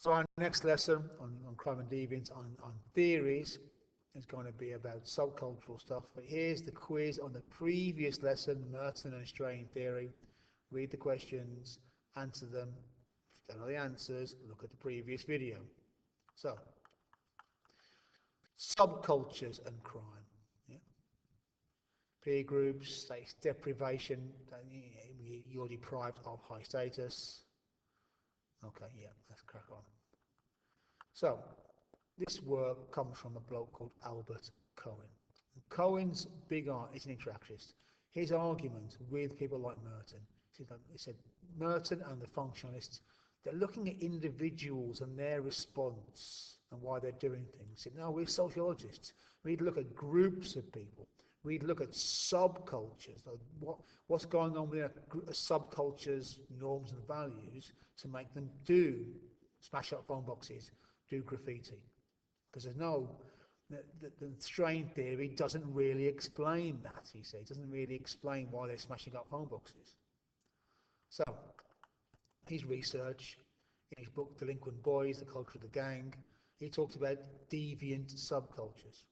So our next lesson on crime and deviance on theories is going to be about subcultural stuff. But here's the quiz on the previous lesson, Merton and Strain theory. Read the questions, answer them. If you don't know the answers, look at the previous video. So, subcultures and crime. Yeah. Peer groups, status deprivation, you're deprived of high status. Okay, yeah, let's crack on. So, this work comes from a bloke called Albert Cohen. Cohen's big art is an interactionist. His argument with people like Merton, he said Merton and the functionalists, they're looking at individuals and their response and why they're doing things. He said, no, we're sociologists. We need to look at groups of people. We need to look at subcultures, like what's going on with a subculture's norms and values to make them do smash up phone boxes, do graffiti. Because there's no, the strain theory doesn't really explain that, he said. It doesn't really explain why they're smashing up phone boxes. So, his research, in his book Delinquent Boys, The Culture of the Gang, he talked about deviant subcultures.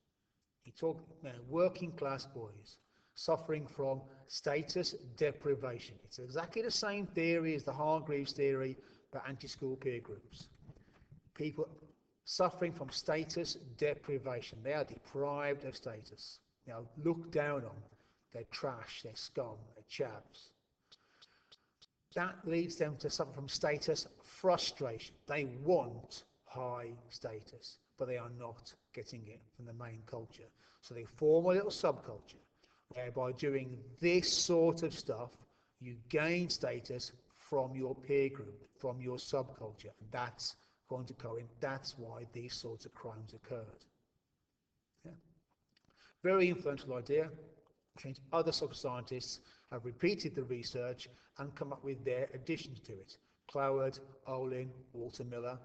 He talked about working class boys suffering from status deprivation. It's exactly the same theory as the Hargreaves theory about anti-school peer groups. People suffering from status deprivation. They are deprived of status. They are looked down on. They're trash, they're scum, they're chavs. That leads them to suffer from status frustration. They want high status, but they are not getting it from the main culture. So they form a little subculture whereby doing this sort of stuff, you gain status from your peer group, from your subculture. And that's, according to Cohen, that's why these sorts of crimes occurred. Yeah. Very influential idea. Other social scientists have repeated the research and come up with their additions to it. Cloward, Olin, Walter Miller,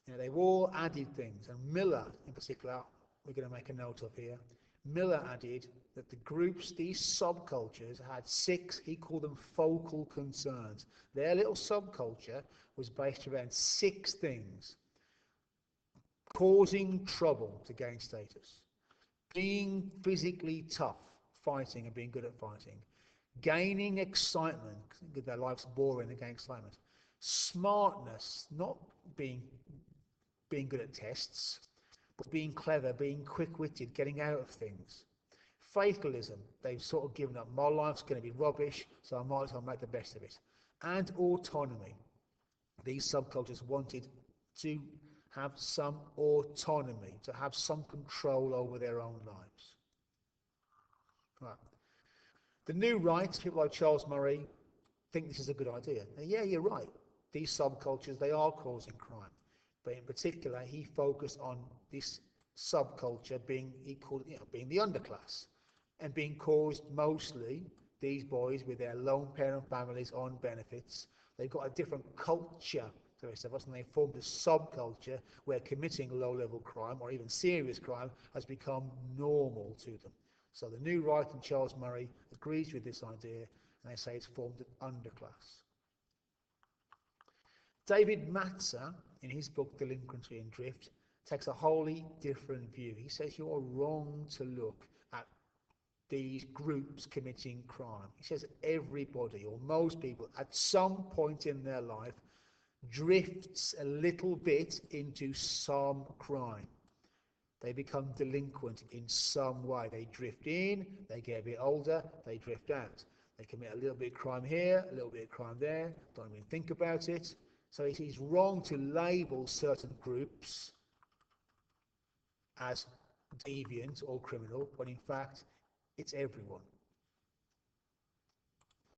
they've all added things. And Miller, in particular, we're going to make a note of here. Miller added that the groups, these subcultures, had 6, he called them focal concerns. Their little subculture was based around 6 things. Causing trouble to gain status. Being physically tough, fighting and being good at fighting. Gaining excitement, because their life's boring, they gain excitement. Smartness, not being good at tests, but being clever, being quick-witted, getting out of things. Fatalism, they've sort of given up. My life's going to be rubbish, so I might as well make the best of it. And autonomy. These subcultures wanted to have some autonomy, to have some control over their own lives. Right. The new right, people like Charles Murray, think this is a good idea. And yeah, you're right. These subcultures, they are causing crime. But in particular, he focused on this subculture being, he called it, being the underclass, and being caused mostly, these boys with their lone parent families on benefits, they've got a different culture to the rest of us, and they formed a subculture where committing low-level crime or even serious crime has become normal to them. So the New Right and Charles Murray agrees with this idea, and they say it's formed an underclass. David Matzer, in his book Delinquency and Drift, takes a wholly different view. He says you are wrong to look at these groups committing crime. He says everybody, or most people, at some point in their life, drifts a little bit into some crime. They become delinquent in some way. They drift in, they get a bit older, they drift out. They commit a little bit of crime here, a little bit of crime there, don't even think about it. So it is wrong to label certain groups as deviant or criminal, when in fact it's everyone.